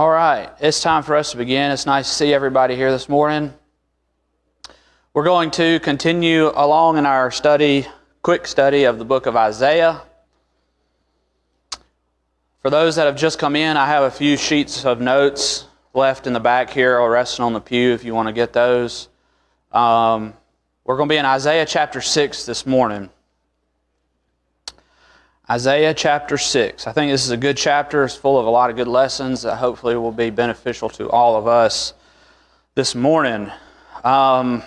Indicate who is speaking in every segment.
Speaker 1: All right, it's time for us to begin. It's nice to see everybody here this morning. We're going to continue along in our quick study of the book of Isaiah. For those that have just come in, I have a few sheets of notes left in the back here or resting on the pew if you want to get those. We're going to be in Isaiah chapter 6 this morning. Isaiah chapter 6. I think this is a good chapter. It's full of a lot of good lessons that hopefully will be beneficial to all of us this morning. We're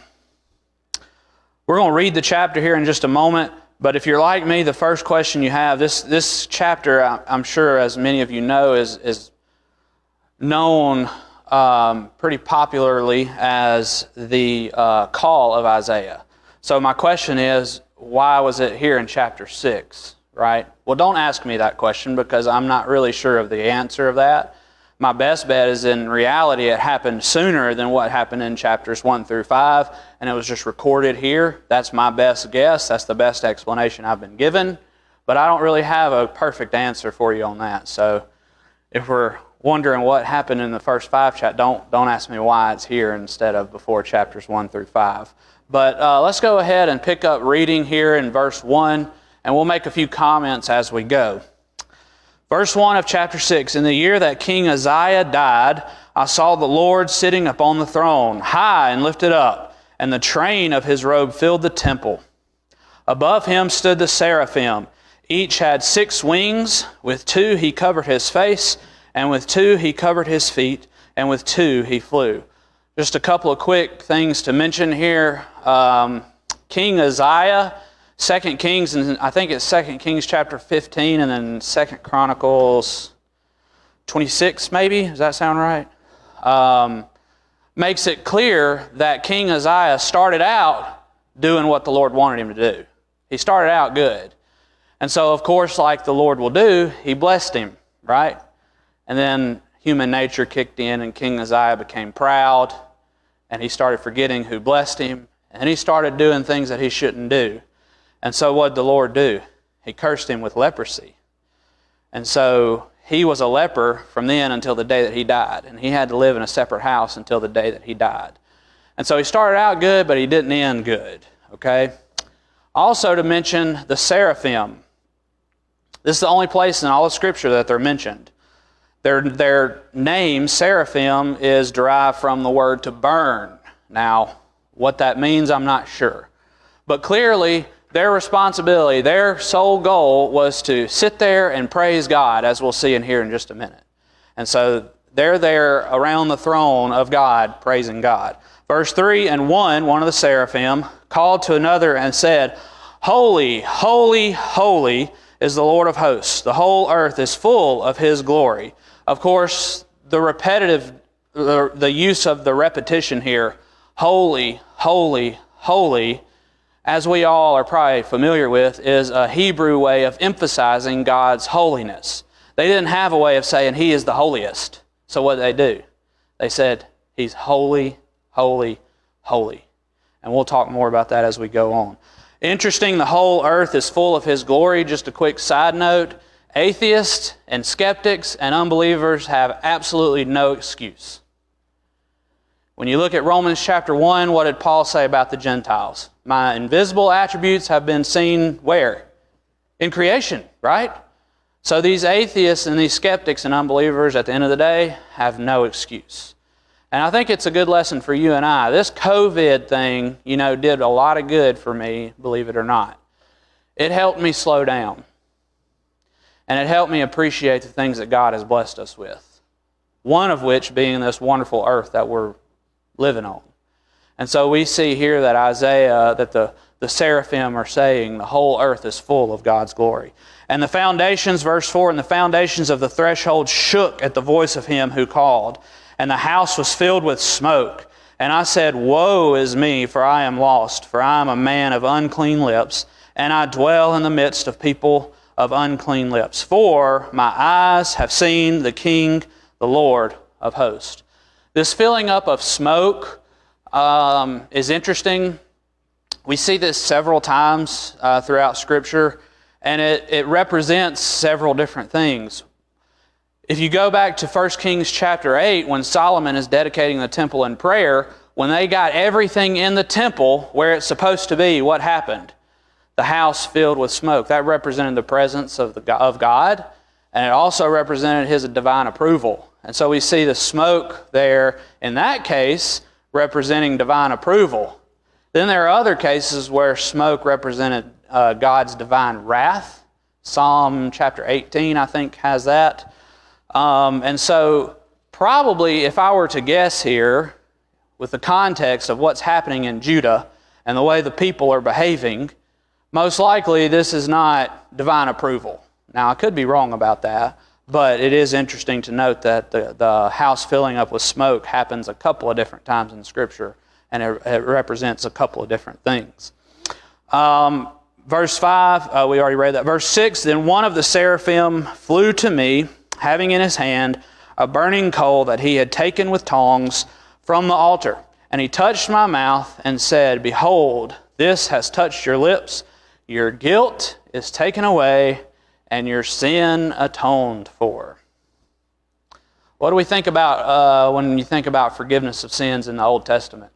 Speaker 1: going to read the chapter here in just a moment, but if you're like me, the first question you have, this chapter, I'm sure as many of you know, is known pretty popularly as the call of Isaiah. So my question is, why was it here in chapter 6? Right? Well, don't ask me that question because I'm not really sure of the answer of that. My best bet is in reality it happened sooner than what happened in chapters 1 through 5, and it was just recorded here. That's my best guess. That's the best explanation I've been given, but I don't really have a perfect answer for you on that. So if we're wondering what happened in the first 5 chapters, don't ask me why it's here instead of before chapters 1 through 5. But let's go ahead and pick up reading here in verse 1. And we'll make a few comments as we go. Verse 1 of chapter 6, In the year that King Uzziah died, I saw the Lord sitting upon the throne, high and lifted up, and the train of his robe filled the temple. Above him stood the seraphim. Each had 6 wings. With 2 he covered his face, and with 2 he covered his feet, and with 2 he flew. Just a couple of quick things to mention here. King Uzziah, 2 Kings, and I think it's 2 Kings chapter 15 and then 2 Chronicles 26 maybe, does that sound right? Makes it clear that King Uzziah started out doing what the Lord wanted him to do. He started out good. And so of course, like the Lord will do, he blessed him, right? And then human nature kicked in and King Uzziah became proud and he started forgetting who blessed him and he started doing things that he shouldn't do. And so what did the Lord do? He cursed him with leprosy. And so he was a leper from then until the day that he died. And he had to live in a separate house until the day that he died. And so he started out good, but he didn't end good. Okay? Also to mention the seraphim. This is the only place in all of Scripture that they're mentioned. Their name, seraphim, is derived from the word to burn. Now, what that means, I'm not sure. But clearly, their responsibility, their sole goal was to sit there and praise God, as we'll see in here in just a minute. And so they're there around the throne of God, praising God. Verse 3, And one of the seraphim, called to another and said, Holy, holy, holy is the Lord of hosts. The whole earth is full of His glory. Of course, the use of the repetition here, holy, holy, holy, as we all are probably familiar with, is a Hebrew way of emphasizing God's holiness. They didn't have a way of saying He is the holiest. So what did they do? They said, He's holy, holy, holy. And we'll talk more about that as we go on. Interesting, the whole earth is full of His glory. Just a quick side note, atheists and skeptics and unbelievers have absolutely no excuse. When you look at Romans chapter 1, what did Paul say about the Gentiles? My invisible attributes have been seen where? In creation, right? So these atheists and these skeptics and unbelievers at the end of the day have no excuse. And I think it's a good lesson for you and I. This COVID thing, did a lot of good for me, believe it or not. It helped me slow down. And it helped me appreciate the things that God has blessed us with. One of which being this wonderful earth that we're living on. And so we see here that Isaiah, that the seraphim are saying the whole earth is full of God's glory. And the foundations, verse 4, And the foundations of the threshold shook at the voice of Him who called, and the house was filled with smoke. And I said, Woe is me, for I am lost, for I am a man of unclean lips, and I dwell in the midst of people of unclean lips. For my eyes have seen the King, the Lord of hosts. This filling up of smoke is interesting. We see this several times throughout Scripture, and it represents several different things. If you go back to 1 Kings chapter 8, when Solomon is dedicating the temple in prayer, when they got everything in the temple where it's supposed to be, what happened? The house filled with smoke. That represented the presence of God, and it also represented His divine approval. And so we see the smoke there, in that case, representing divine approval. Then there are other cases where smoke represented God's divine wrath. Psalm chapter 18, I think, has that. And so probably, if I were to guess here, with the context of what's happening in Judah and the way the people are behaving, most likely this is not divine approval. Now, I could be wrong about that, but it is interesting to note that the house filling up with smoke happens a couple of different times in Scripture, and it represents a couple of different things. Verse 5, we already read that. Verse 6, then one of the seraphim flew to me, having in his hand a burning coal that he had taken with tongs from the altar. And he touched my mouth and said, behold, this has touched your lips. Your guilt is taken away, and your sin atoned for. What do we think about when you think about forgiveness of sins in the Old Testament?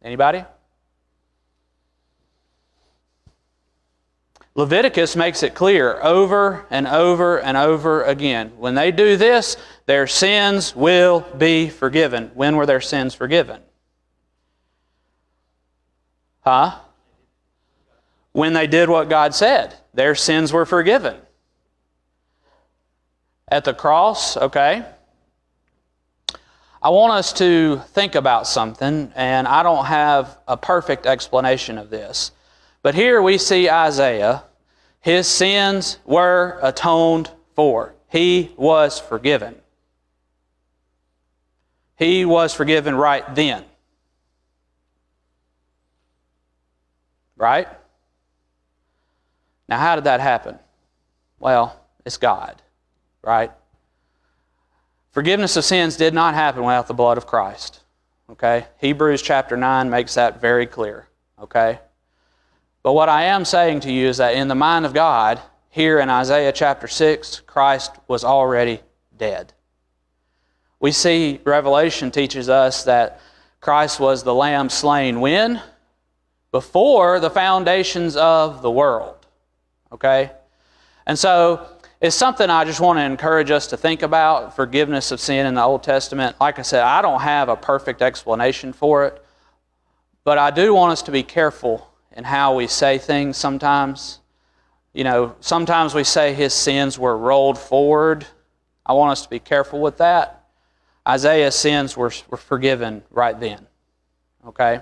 Speaker 1: Anybody? Leviticus makes it clear over and over and over again. When they do this, their sins will be forgiven. When were their sins forgiven? When they did what God said. Their sins were forgiven. At the cross, okay? I want us to think about something, and I don't have a perfect explanation of this. But here we see Isaiah. His sins were atoned for. He was forgiven. He was forgiven right then. Right? Now, how did that happen? Well, it's God, right? Forgiveness of sins did not happen without the blood of Christ. Okay? Hebrews chapter 9 makes that very clear. Okay? But what I am saying to you is that in the mind of God, here in Isaiah chapter 6, Christ was already dead. We see Revelation teaches us that Christ was the Lamb slain when? Before the foundations of the world. Okay? And so, it's something I just want to encourage us to think about, forgiveness of sin in the Old Testament. Like I said, I don't have a perfect explanation for it, but I do want us to be careful in how we say things sometimes. You know, sometimes we say his sins were rolled forward. I want us to be careful with that. Isaiah's sins were forgiven right then. Okay?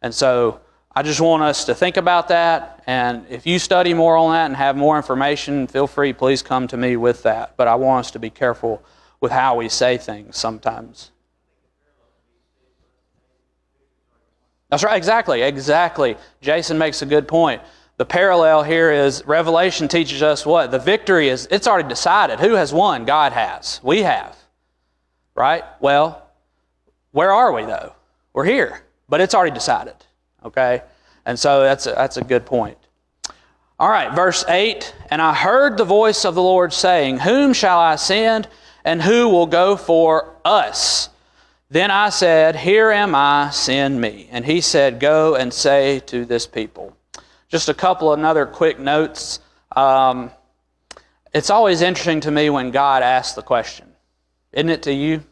Speaker 1: And so, I just want us to think about that, and if you study more on that and have more information, feel free, please come to me with that. But I want us to be careful with how we say things sometimes. That's right, exactly. Jason makes a good point. The parallel here is Revelation teaches us what? The victory is, it's already decided. Who has won? God has. We have. Right? Well, where are we though? We're here, but it's already decided. Okay? And so that's a good point. All right, verse 8, and I heard the voice of the Lord saying, whom shall I send, and who will go for us? Then I said, here am I, send me. And he said, go and say to this people. Just a couple of other quick notes. It's always interesting to me when God asks the question. Isn't it to you?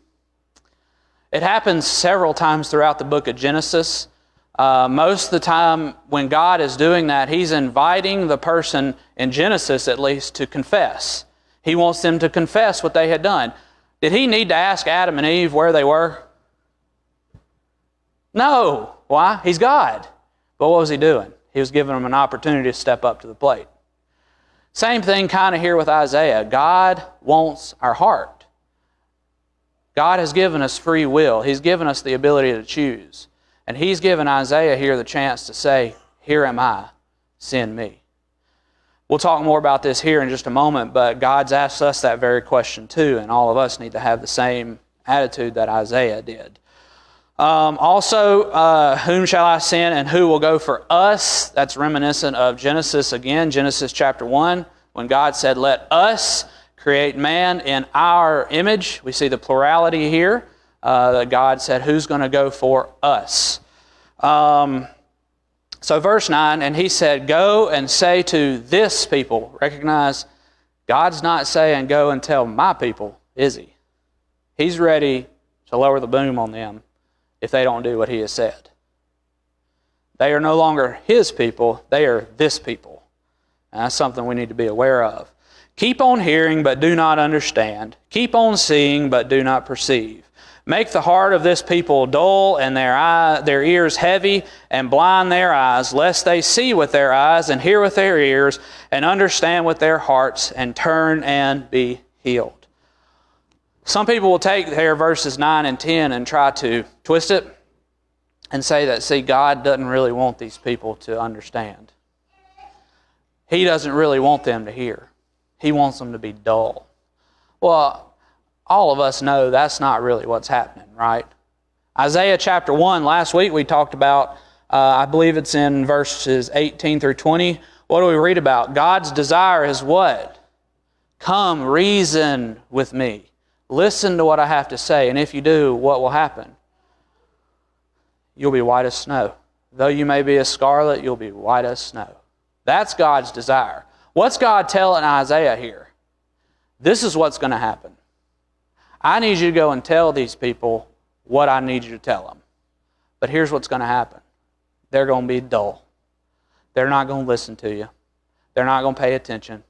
Speaker 1: It happens several times throughout the book of Genesis. Most of the time when God is doing that, He's inviting the person, in Genesis at least, to confess. He wants them to confess what they had done. Did He need to ask Adam and Eve where they were? No. Why? He's God. But what was He doing? He was giving them an opportunity to step up to the plate. Same thing kind of here with Isaiah. God wants our heart. God has given us free will. He's given us the ability to choose. And He's given Isaiah here the chance to say, here am I, send me. We'll talk more about this here in just a moment, but God's asked us that very question too, and all of us need to have the same attitude that Isaiah did. Also, whom shall I send and who will go for us? That's reminiscent of Genesis again, Genesis chapter 1, When God said, let us create man in our image, we see the plurality here. That God said, who's going to go for us? So verse 9, and he said, go and say to this people. Recognize, God's not saying go and tell my people, is he? He's ready to lower the boom on them if they don't do what he has said. They are no longer his people, they are this people. And that's something we need to be aware of. Keep on hearing, but do not understand. Keep on seeing, but do not perceive. Make the heart of this people dull and their ears heavy, and blind their eyes, lest they see with their eyes and hear with their ears and understand with their hearts and turn and be healed. Some people will take their verses 9 and 10 and try to twist it and say that, see, God doesn't really want these people to understand. He doesn't really want them to hear. He wants them to be dull. Well, all of us know that's not really what's happening, right? Isaiah chapter 1, last week we talked about, I believe it's in verses 18 through 20. What do we read about? God's desire is what? Come, reason with me. Listen to what I have to say, and if you do, what will happen? You'll be white as snow. Though you may be as scarlet, you'll be white as snow. That's God's desire. What's God telling Isaiah here? This is what's going to happen. I need you to go and tell these people what I need you to tell them. But here's what's going to happen. They're going to be dull. They're not going to listen to you. They're not going to pay attention.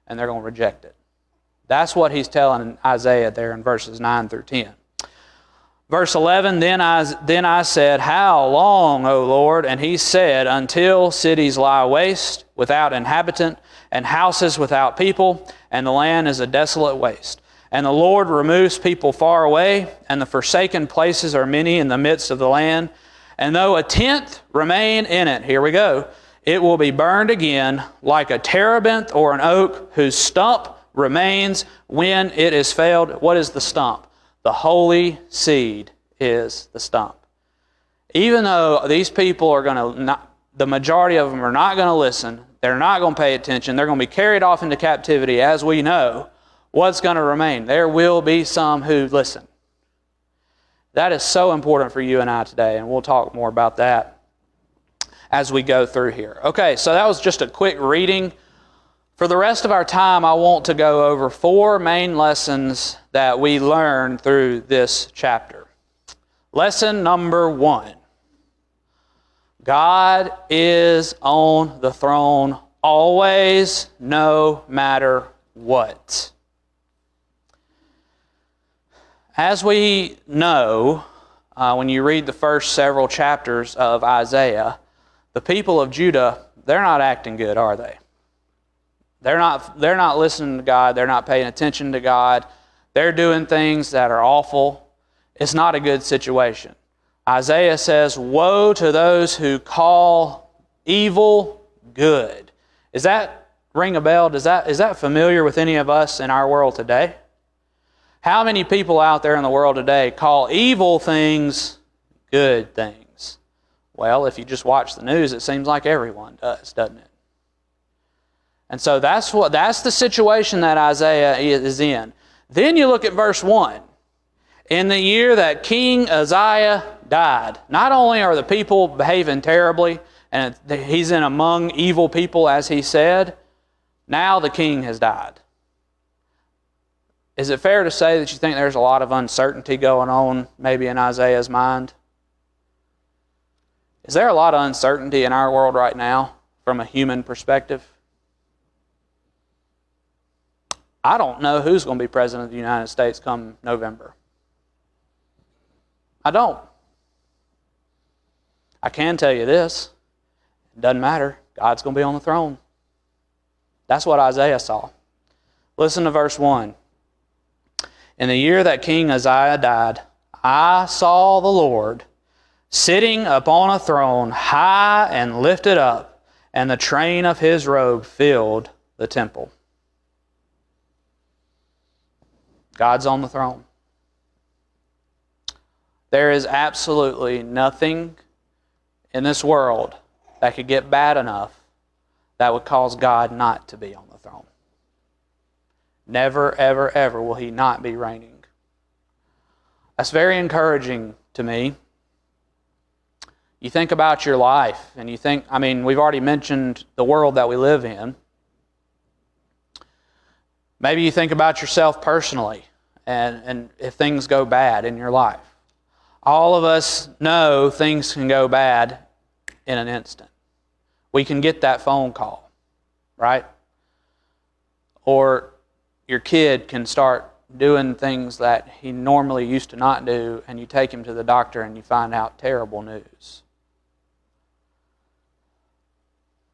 Speaker 1: And they're going to reject it. That's what he's telling Isaiah there in verses 9 through 10. Verse 11, Then I said, How long, O Lord? And he said, Until cities lie waste, without inhabitant, and houses without people, and the land is a desolate waste. And the Lord removes people far away, and the forsaken places are many in the midst of the land. And though a tenth remain in it, here we go, it will be burned again like a terebinth or an oak whose stump remains when it is felled. What is the stump? The holy seed is the stump. Even though these people are going to, the majority of them are not going to listen, they're not going to pay attention, they're going to be carried off into captivity, as we know, what's going to remain? There will be some who listen. That is so important for you and I today, and we'll talk more about that as we go through here. Okay, so that was just a quick reading. For the rest of our time, I want to go over 4 main lessons that we learned through this chapter. Lesson number 1. God is on the throne always, no matter what. As we know, when you read the first several chapters of Isaiah, the people of Judah, they're not acting good, are they? They're not listening to God. They're not paying attention to God. They're doing things that are awful. It's not a good situation. Isaiah says, woe to those who call evil good. Does that ring a bell? Is that familiar with any of us in our world today? How many people out there in the world today call evil things good things? Well, if you just watch the news, it seems like everyone does, doesn't it? And so that's the situation that Isaiah is in. Then you look at verse 1. In the year that King Uzziah died, not only are the people behaving terribly, and he's in among evil people, as he said, now the king has died. Is it fair to say that you think there's a lot of uncertainty going on maybe in Isaiah's mind? Is there a lot of uncertainty in our world right now from a human perspective? I don't know who's going to be president of the United States come November. I don't. I can tell you this. It doesn't matter. God's going to be on the throne. That's what Isaiah saw. Listen to verse 1. In the year that King Uzziah died, I saw the Lord sitting upon a throne high and lifted up, and the train of his robe filled the temple. God's on the throne. There is absolutely nothing in this world that could get bad enough that would cause God not to be on the throne. Never, ever, ever will He not be reigning. That's very encouraging to me. You think about your life, and you think, we've already mentioned the world that we live in. Maybe you think about yourself personally, and if things go bad in your life. All of us know things can go bad in an instant. We can get that phone call, right? Or your kid can start doing things that he normally used to not do, and you take him to the doctor and you find out terrible news.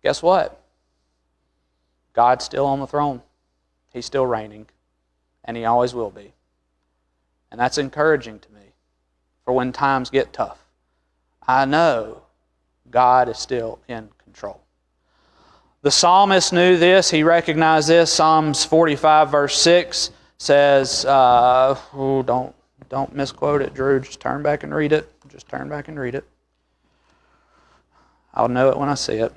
Speaker 1: Guess what? God's still on the throne. He's still reigning, and He always will be. And that's encouraging to me for when times get tough. I know God is still in control. The psalmist knew this. He recognized this. Psalms 45 verse 6 says, don't misquote it, Drew. Just turn back and read it. I'll know it when I see it.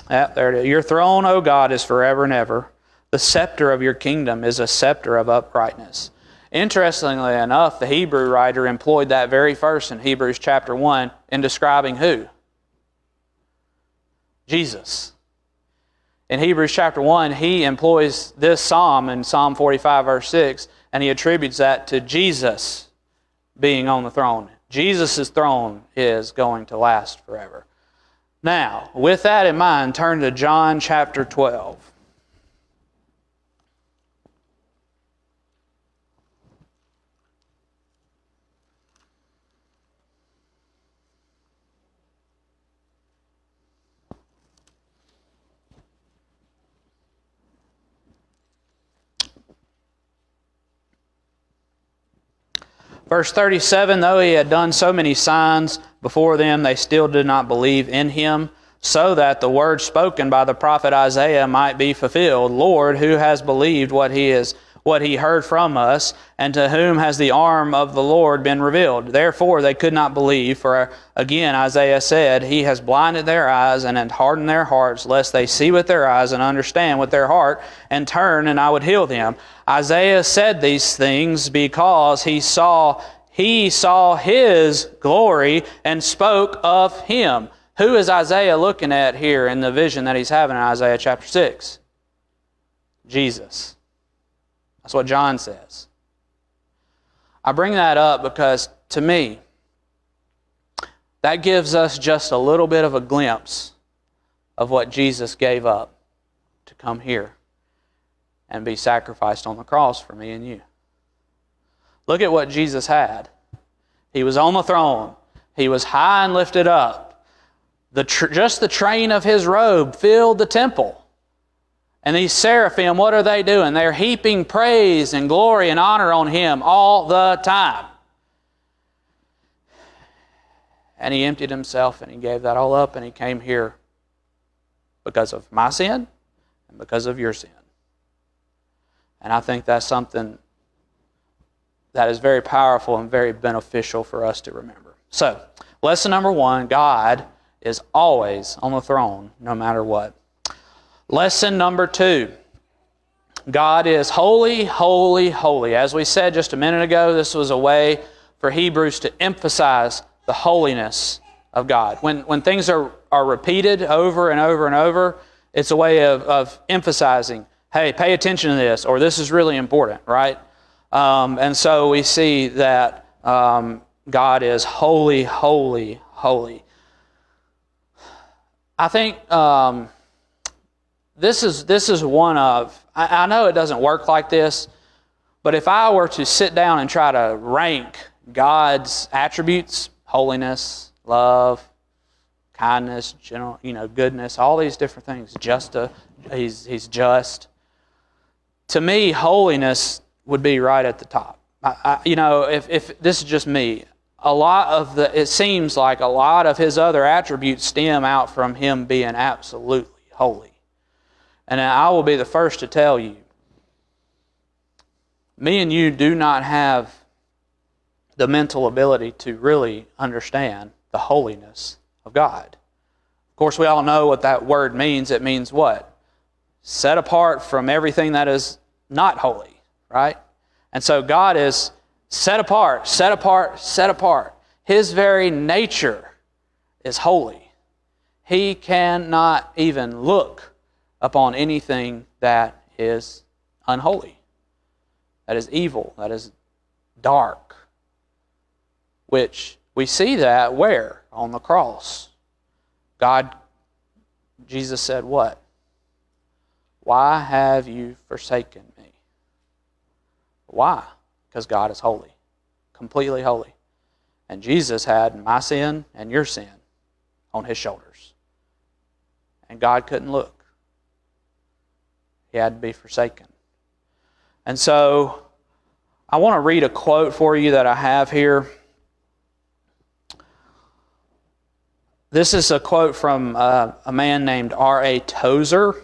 Speaker 1: There it is. Your throne, O God, is forever and ever. The scepter of your kingdom is a scepter of uprightness. Interestingly enough, the Hebrew writer employed that very verse in Hebrews chapter 1 in describing who? Jesus. In Hebrews chapter 1, he employs this psalm in Psalm 45 verse 6, and he attributes that to Jesus being on the throne. Jesus' throne is going to last forever. Now, with that in mind, turn to John chapter 12. Verse 37, though He had done so many signs before them, they still did not believe in Him, so that the word spoken by the prophet Isaiah might be fulfilled. Lord, who has believed what he heard from us, and to whom has the arm of the Lord been revealed? Therefore they could not believe, for again Isaiah said, He has blinded their eyes and hardened their hearts, lest they see with their eyes and understand with their heart, and turn, and I would heal them. Isaiah said these things because he saw His glory and spoke of Him. Who is Isaiah looking at here in the vision that he's having in Isaiah chapter 6? Jesus. That's what John says. I bring that up because, to me, that gives us just a little bit of a glimpse of what Jesus gave up to come here and be sacrificed on the cross for me and you. Look at what Jesus had. He was on the throne. He was high and lifted up. Just the train of His robe filled the temple. And these seraphim, what are they doing? They're heaping praise and glory and honor on Him all the time. And He emptied Himself and He gave that all up and He came here because of my sin and because of your sin. And I think that's something that is very powerful and very beneficial for us to remember. So, lesson number 1, God is always on the throne, no matter what. Lesson number 2, God is holy, holy, holy. As we said just a minute ago, this was a way for Hebrews to emphasize the holiness of God. When things are repeated over and over and over, it's a way of emphasizing, hey, pay attention to this, or this is really important, right? And so we see that God is holy, holy, holy. I think this is one of, I know it doesn't work like this, but if I were to sit down and try to rank God's attributes, holiness, love, kindness, goodness, all these different things, He's just. To me, holiness would be right at the top. If this is just me, it seems like a lot of His other attributes stem out from Him being absolutely holy. And I will be the first to tell you, me and you do not have the mental ability to really understand the holiness of God. Of course, we all know what that word means. It means what? Set apart from everything that is not holy. right? And so God is set apart, set apart, set apart. His very nature is holy. He cannot even look upon anything that is unholy, that is evil, that is dark, which we see that where? On the cross. Jesus said what? Why have you forsaken me? Why? Because God is holy, completely holy. And Jesus had my sin and your sin on his shoulders. And God couldn't look. He had to be forsaken. And so I want to read a quote for you that I have here. This is a quote from a man named R.A. Tozer.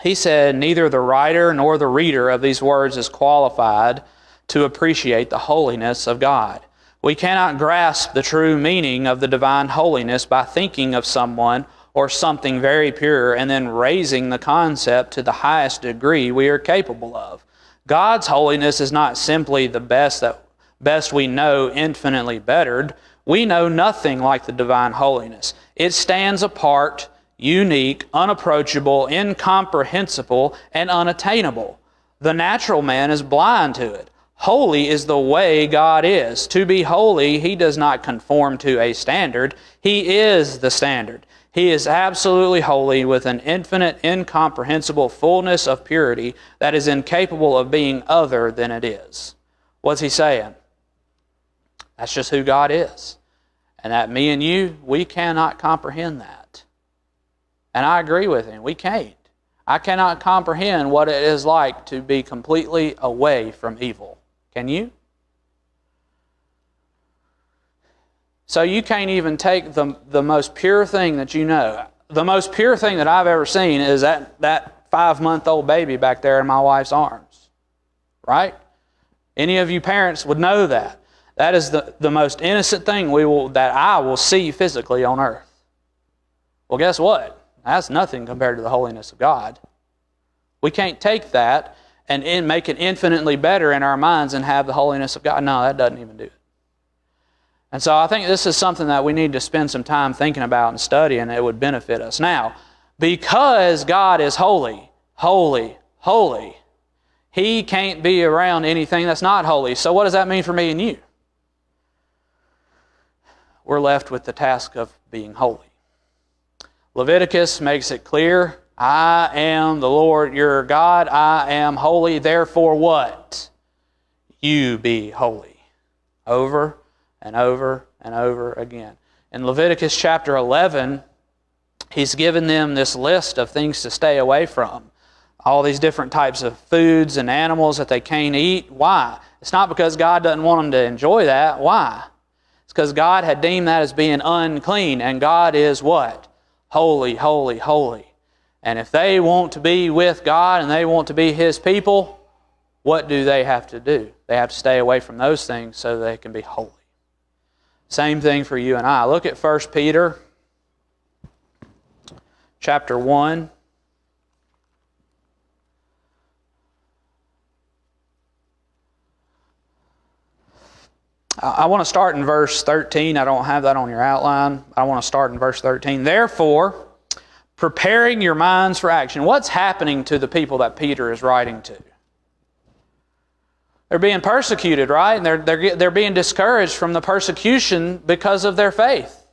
Speaker 1: He said, "Neither the writer nor the reader of these words is qualified to appreciate the holiness of God. We cannot grasp the true meaning of the divine holiness by thinking of someone or something very pure and then raising the concept to the highest degree we are capable of. God's holiness is not simply the best we know, infinitely bettered. We know nothing like the divine holiness. It stands apart, unique, unapproachable, incomprehensible, and unattainable. The natural man is blind to it. Holy is the way God is. To be holy, He does not conform to a standard. He is the standard. He is absolutely holy with an infinite, incomprehensible fullness of purity that is incapable of being other than it is." What's he saying? That's just who God is. And that me and you, we cannot comprehend that. And I agree with him. We can't. I cannot comprehend what it is like to be completely away from evil. Can you? So you can't even take the most pure thing that you know. The most pure thing that I've ever seen is that 5-month-old baby back there in my wife's arms. Right? Any of you parents would know that. That is the most innocent thing that I will see physically on earth. Well, guess what? That's nothing compared to the holiness of God. We can't take that and make it infinitely better in our minds and have the holiness of God. No, that doesn't even do it. And so I think this is something that we need to spend some time thinking about and studying. It would benefit us. Now, because God is holy, holy, holy, He can't be around anything that's not holy. So what does that mean for me and you? We're left with the task of being holy. Leviticus makes it clear, I am the Lord your God, I am holy, therefore what? You be holy. Over and over and over again. In Leviticus chapter 11, he's given them this list of things to stay away from. All these different types of foods and animals that they can't eat. Why? It's not because God doesn't want them to enjoy that. Why? It's because God had deemed that as being unclean, and God is what? Holy, holy, holy. And if they want to be with God and they want to be His people, what do they have to do? They have to stay away from those things so they can be holy. Same thing for you and I. Look at 1 Peter chapter 1. I want to start in verse 13. I don't have that on your outline. I want to start in verse 13. Therefore, preparing your minds for action. What's happening to the people that Peter is writing to? They're being persecuted, right? And they're being discouraged from the persecution because of their faith.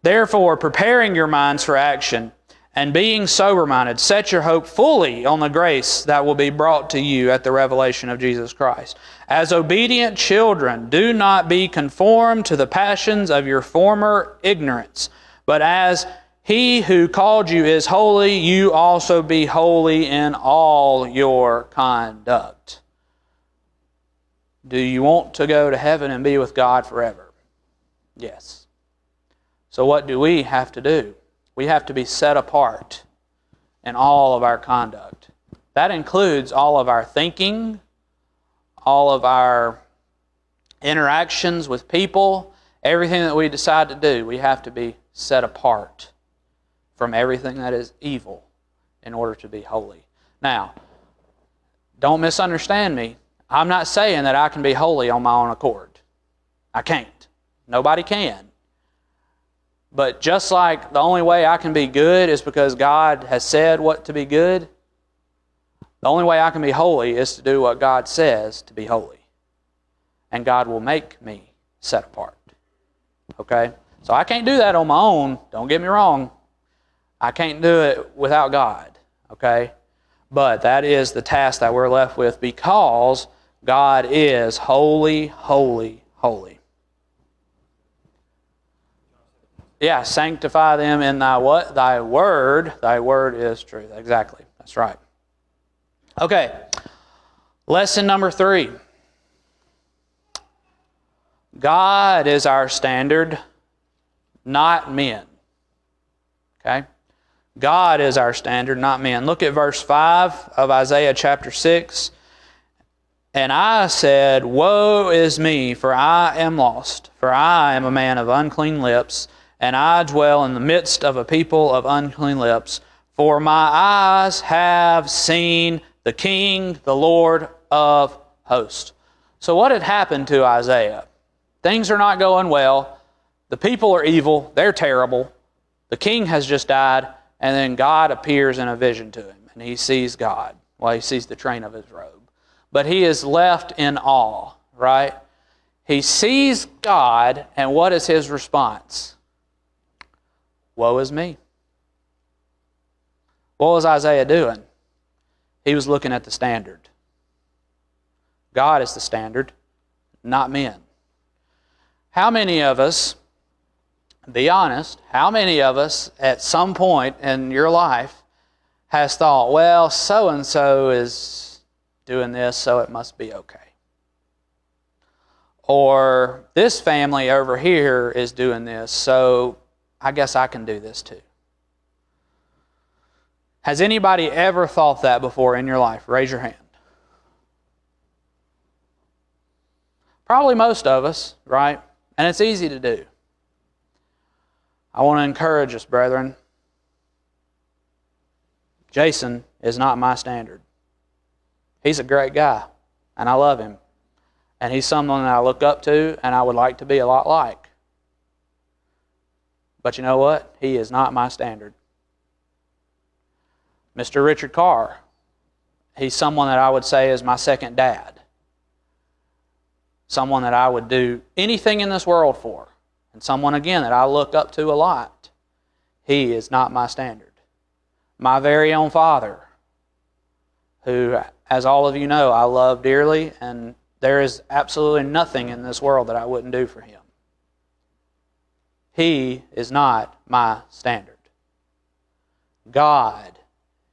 Speaker 1: Therefore, preparing your minds for action and being sober-minded, set your hope fully on the grace that will be brought to you at the revelation of Jesus Christ. As obedient children, do not be conformed to the passions of your former ignorance, but as He who called you is holy, you also be holy in all your conduct. Do you want to go to heaven and be with God forever? Yes. So what do we have to do? We have to be set apart in all of our conduct. That includes all of our thinking, all of our interactions with people, everything that we decide to do. We have to be set apart from everything that is evil in order to be holy. Now, Don't misunderstand me. I'm not saying that I can be holy on my own accord. I can't. Nobody can. But just like the only way I can be good is because God has said what to be good, the only way I can be holy is to do what God says to be holy. And God will make me set apart. Okay? So I can't do that on my own. Don't get me wrong. I can't do it without God. Okay? But that is the task that we're left with because God is holy, holy, holy. Yeah, sanctify them in thy what? Thy word. Thy word is truth. Exactly. That's right. Okay. Lesson number 3. God is our standard, not men. Okay? God is our standard, not men. Look at verse 5 of Isaiah chapter 6. And I said, Woe is me, for I am lost, for I am a man of unclean lips, and I dwell in the midst of a people of unclean lips. For my eyes have seen the King, the Lord of hosts. So what had happened to Isaiah? Things are not going well. The people are evil. They're terrible. The king has just died, and then God appears in a vision to him, and he sees God. Well, he sees the train of his robe. But he is left in awe, right? He sees God, and what is his response? Woe is me. What was Isaiah doing? He was looking at the standard. God is the standard, not men. How many of us, be honest, how many of us at some point in your life has thought, well, so-and-so is doing this, so it must be okay. Or this family over here is doing this, so I guess I can do this too. Has anybody ever thought that before in your life? Raise your hand. Probably most of us, right? And it's easy to do. I want to encourage us, brethren. Jason is not my standard. He's a great guy, and I love him. And he's someone that I look up to and I would like to be a lot like. But you know what? He is not my standard. Mr. Richard Carr, he's someone that I would say is my second dad. Someone that I would do anything in this world for. And someone, again, that I look up to a lot. He is not my standard. My very own father, who, as all of you know, I love dearly, and there is absolutely nothing in this world that I wouldn't do for him. He is not my standard. God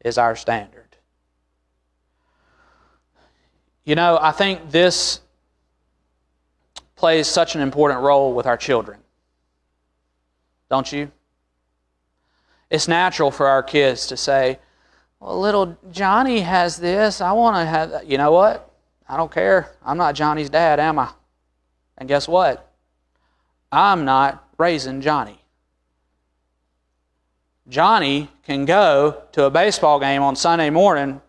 Speaker 1: is our standard. You know, I think this plays such an important role with our children. Don't you? It's natural for our kids to say, well, little Johnny has this. I want to have that. You know what? I don't care. I'm not Johnny's dad, am I? And guess what? I'm not raising Johnny. Johnny can go to a baseball game on Sunday morning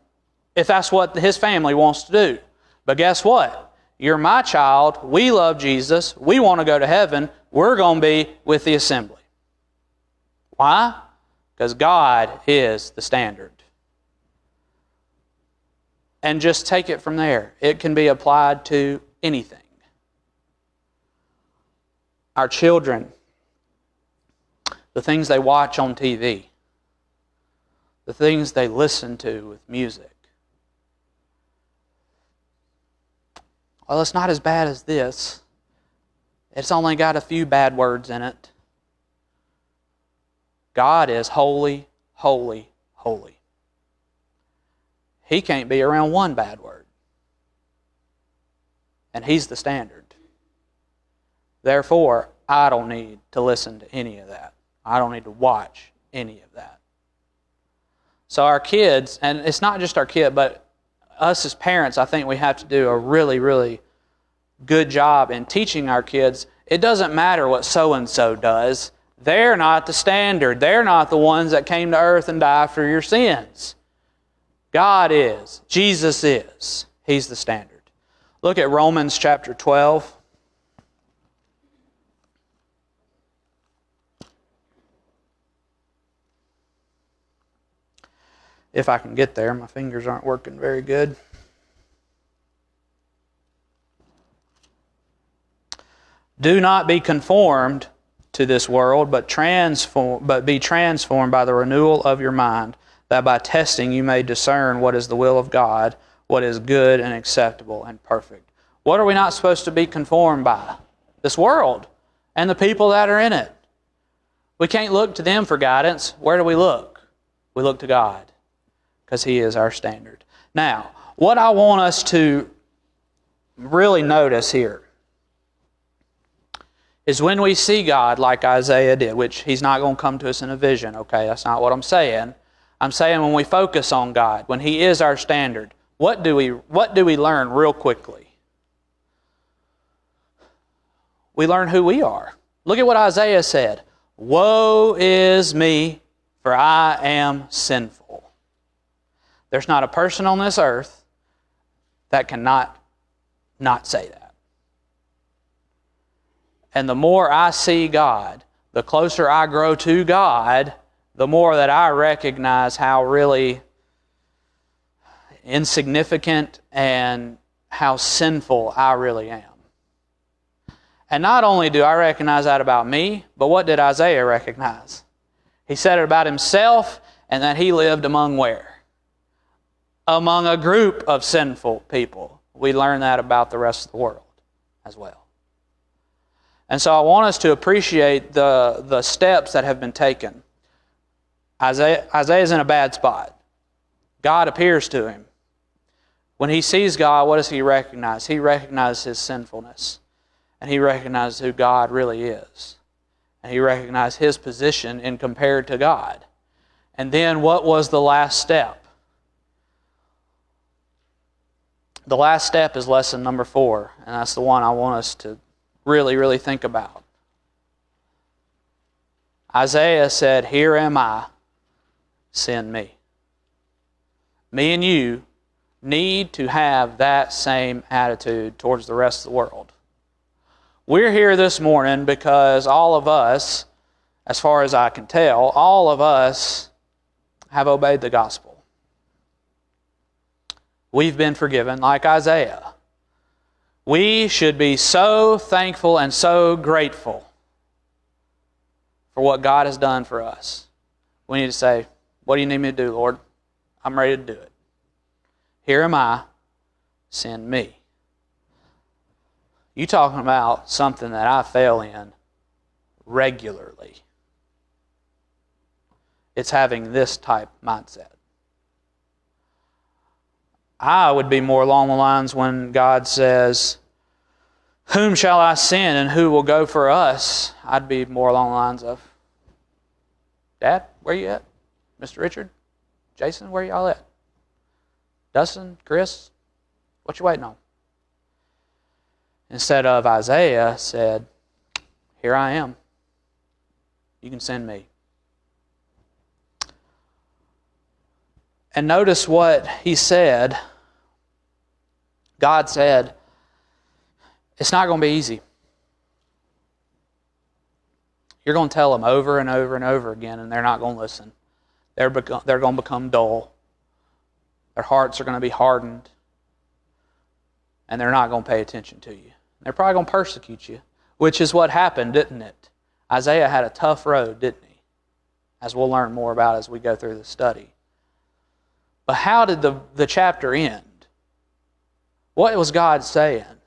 Speaker 1: if that's what his family wants to do. But guess what? You're my child. We love Jesus. We want to go to heaven. We're going to be with the assembly. Why? Because God is the standard. And just take it from there. It can be applied to anything. Our children, the things they watch on TV, the things they listen to with music. Well, it's not as bad as this. It's only got a few bad words in it. God is holy, holy, holy. He can't be around one bad word. And He's the standard. Therefore, I don't need to listen to any of that. I don't need to watch any of that. So our kids, and it's not just our kid, but us as parents, I think we have to do a really, really good job in teaching our kids. It doesn't matter what so-and-so does. They're not the standard. They're not the ones that came to earth and died for your sins. God is. Jesus is. He's the standard. Look at Romans chapter 12. If I can get there, my fingers aren't working very good. Do not be conformed to this world, but be transformed by the renewal of your mind, that by testing you may discern what is the will of God, what is good and acceptable and perfect. What are we not supposed to be conformed by? This world and the people that are in it. We can't look to them for guidance. Where do we look? We look to God, because He is our standard. Now, what I want us to really notice here is when we see God like Isaiah did, which He's not going to come to us in a vision, okay? That's not what I'm saying. I'm saying when we focus on God, when He is our standard, what do we learn real quickly? We learn who we are. Look at what Isaiah said. Woe is me, for I am sinful. There's not a person on this earth that cannot not say that. And the more I see God, the closer I grow to God, the more that I recognize how really insignificant and how sinful I really am. And not only do I recognize that about me, but what did Isaiah recognize? He said it about himself, and that he lived among where? Among a group of sinful people. We learn that about the rest of the world as well. And so I want us to appreciate the steps that have been taken. Isaiah's in a bad spot. God appears to him. When he sees God, what does he recognize? He recognizes his sinfulness. And he recognizes who God really is. And he recognized his position in compared to God. And then what was the last step? The last step is lesson number 4. And that's the one I want us to really, really think about. Isaiah said, "Here am I, send me." Me and you need to have that same attitude towards the rest of the world. We're here this morning because all of us, as far as I can tell, all of us have obeyed the gospel. We've been forgiven like Isaiah. We should be so thankful and so grateful for what God has done for us. We need to say, "What do you need me to do, Lord? I'm ready to do it. Here am I, send me." You talking about something that I fail in regularly. It's having this type mindset. I would be more along the lines when God says, "Whom shall I send and who will go for us?" I'd be more along the lines of, "Dad, where you at? Mr. Richard? Jason, where y'all at? Dustin? Chris? What you waiting on?" Instead of Isaiah said, "Here I am. You can send me." And notice what he said. God said, it's not going to be easy. You're going to tell them over and over and over again, and they're not going to listen. They're going to become dull. Their hearts are going to be hardened, and they're not going to pay attention to you. They're probably going to persecute you, which is what happened, didn't it? Isaiah had a tough road, didn't he? As we'll learn more about as we go through the study. But how did the chapter end? What was God saying?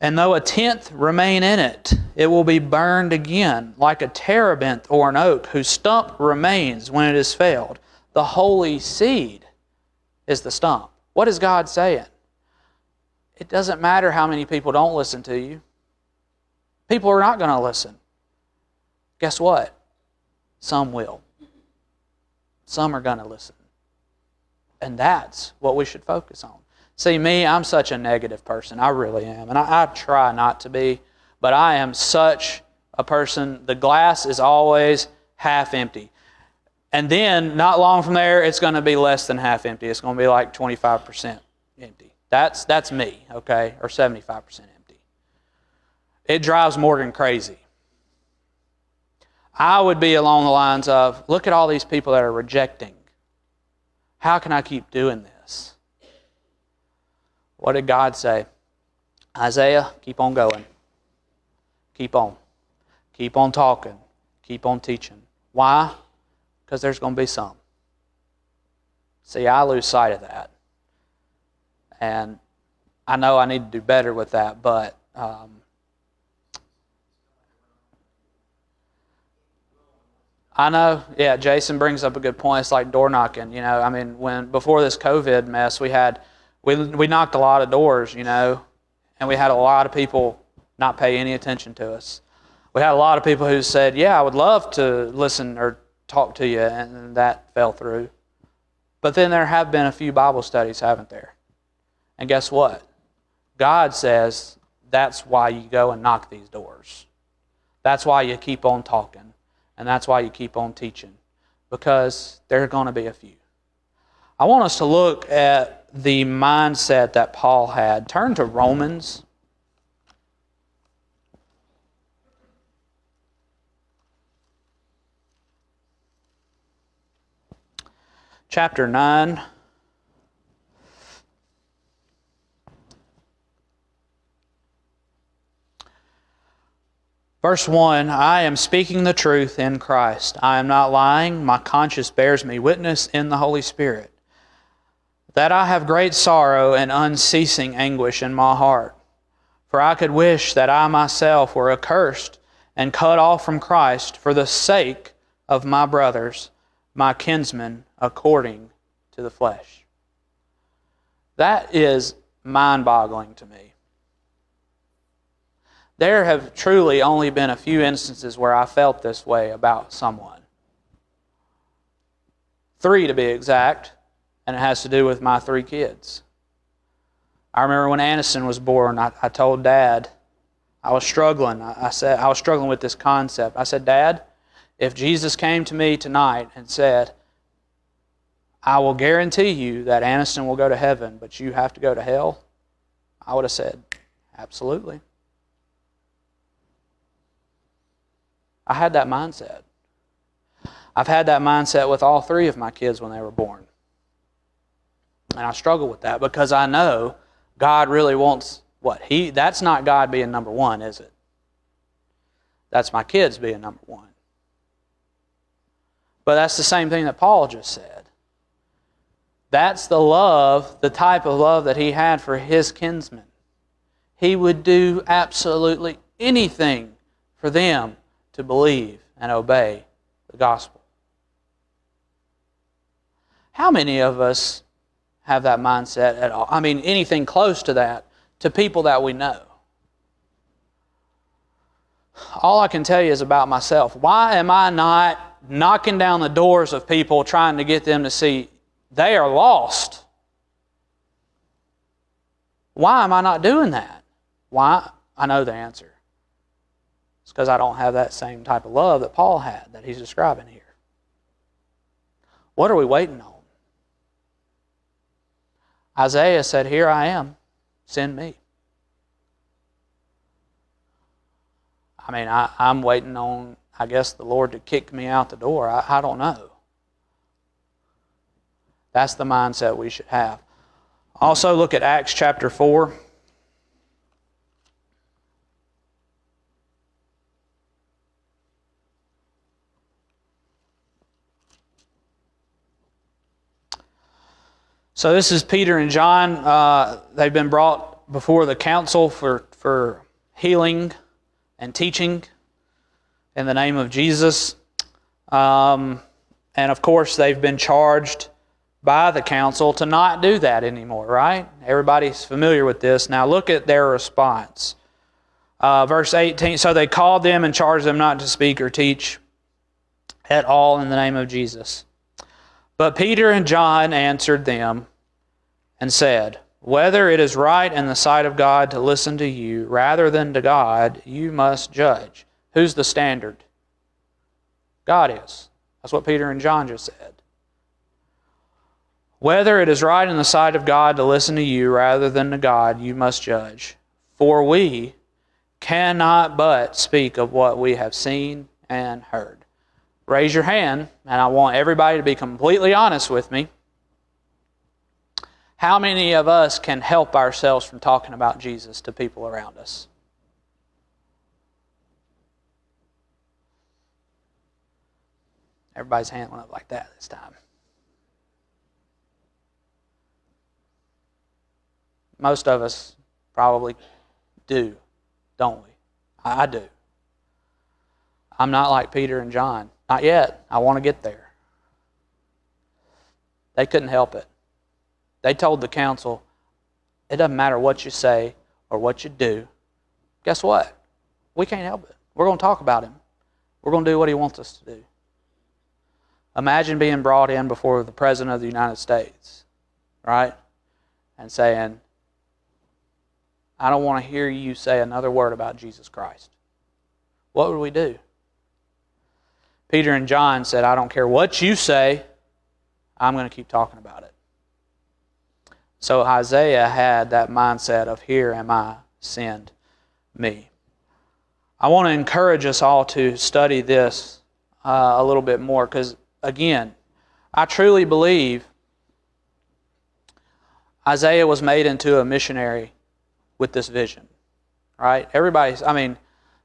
Speaker 1: "And though a tenth remain in it, it will be burned again, like a terebinth or an oak, whose stump remains when it is felled. The holy seed is the stump." What is God saying? It doesn't matter how many people don't listen to you. People are not going to listen. Guess what? Some will. Some are going to listen. And that's what we should focus on. See, me, I'm such a negative person. I really am. And I try not to be. But I am such a person, the glass is always half empty. And then, not long from there, it's going to be less than half empty. It's going to be like 25% empty. That's me, okay? Or 75% empty. It drives Morgan crazy. I would be along the lines of, look at all these people that are rejecting. How can I keep doing this? What did God say? Isaiah, keep on going. Keep on. Keep on talking. Keep on teaching. Why? Because there's going to be some. See, I lose sight of that. And I know I need to do better with that, but I know, yeah, Jason brings up a good point. It's like door knocking, I mean, before this COVID mess, we knocked a lot of doors, and we had a lot of people not pay any attention to us. We had a lot of people who said, yeah, I would love to listen or talk to you, and that fell through. But then there have been a few Bible studies, haven't there? And guess what? God says that's why you go and knock these doors. That's why you keep on talking, and that's why you keep on teaching, because there are going to be a few. I want us to look at the mindset that Paul had. Turn to Romans. Chapter 9. Verse 1, I am speaking the truth in Christ. I am not lying. My conscience bears me witness in the Holy Spirit that I have great sorrow and unceasing anguish in my heart. For I could wish that I myself were accursed and cut off from Christ for the sake of my brothers, my kinsmen, according to the flesh. That is mind-boggling to me. There have truly only been a few instances where I felt this way about someone. 3 to be exact, and it has to do with my 3 kids. I remember when Aniston was born, I told Dad, I was struggling. I said I was struggling with this concept. I said, Dad, if Jesus came to me tonight and said, I will guarantee you that Aniston will go to heaven, but you have to go to hell, I would have said, absolutely. I had that mindset. I've had that mindset with all 3 of my kids when they were born. And I struggle with that because I know God really wants what? That's not God being number 1, is it? That's my kids being number 1. But that's the same thing that Paul just said. That's the love, the type of love that he had for his kinsmen. He would do absolutely anything for them to believe and obey the gospel. How many of us have that mindset at all? I mean, anything close to that, to people that we know. All I can tell you is about myself. Why am I not knocking down the doors of people trying to get them to see they are lost? Why am I not doing that? Why? I know the answer. It's because I don't have that same type of love that Paul had, that he's describing here. What are we waiting on? Isaiah said, here I am, send me. I mean, I'm waiting on, I guess, the Lord to kick me out the door. I don't know. That's the mindset we should have. Also, look at Acts chapter 4. So this is Peter and John. They've been brought before the council for healing and teaching in the name of Jesus. And of course, they've been charged by the council to not do that anymore, right? Everybody's familiar with this. Now look at their response. Verse 18, so they called them and charged them not to speak or teach at all in the name of Jesus. But Peter and John answered them and said, whether it is right in the sight of God to listen to you rather than to God, you must judge. Who's the standard? God is. That's what Peter and John just said. Whether it is right in the sight of God to listen to you rather than to God, you must judge. For we cannot but speak of what we have seen and heard. Raise your hand, and I want everybody to be completely honest with me. How many of us can help ourselves from talking about Jesus to people around us? Everybody's hand went up like that this time. Most of us probably do, don't we? I do. I'm not like Peter and John. Not yet. I want to get there. They couldn't help it. They told the council, it doesn't matter what you say or what you do. Guess what? We can't help it. We're going to talk about him. We're going to do what he wants us to do. Imagine being brought in before the President of the United States, right? And saying, I don't want to hear you say another word about Jesus Christ. What would we do? Peter and John said, I don't care what you say, I'm going to keep talking about it. So Isaiah had that mindset of, here am I, send me. I want to encourage us all to study this a little bit more because, again, I truly believe Isaiah was made into a missionary with this vision, right?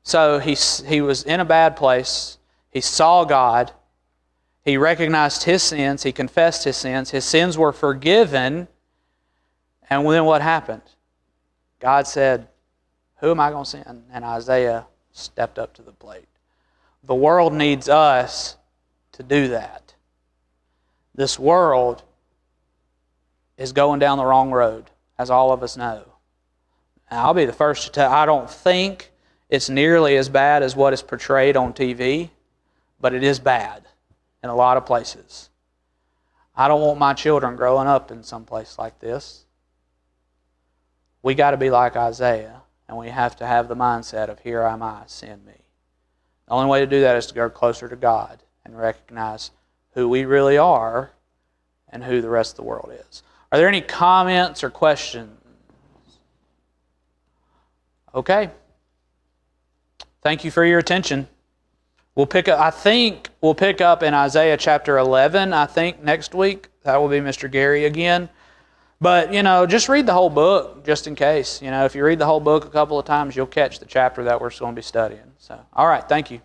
Speaker 1: So he was in a bad place. He saw God. He recognized his sins. He confessed his sins. His sins were forgiven. And then what happened? God said, who am I going to send? And Isaiah stepped up to the plate. The world needs us to do that. This world is going down the wrong road, as all of us know. Now, I'll be the first to tell, I don't think it's nearly as bad as what is portrayed on TV, but it is bad in a lot of places. I don't want my children growing up in some place like this. We got to be like Isaiah, and we have to have the mindset of, here am I, send me. The only way to do that is to go closer to God and recognize who we really are and who the rest of the world is. Are there any comments or questions? Okay. Thank you for your attention. We'll pick up in Isaiah chapter 11, I think, next week. That will be Mr. Gary again. But, just read the whole book, just in case. If you read the whole book a couple of times, you'll catch the chapter that we're going to be studying. So, all right, thank you.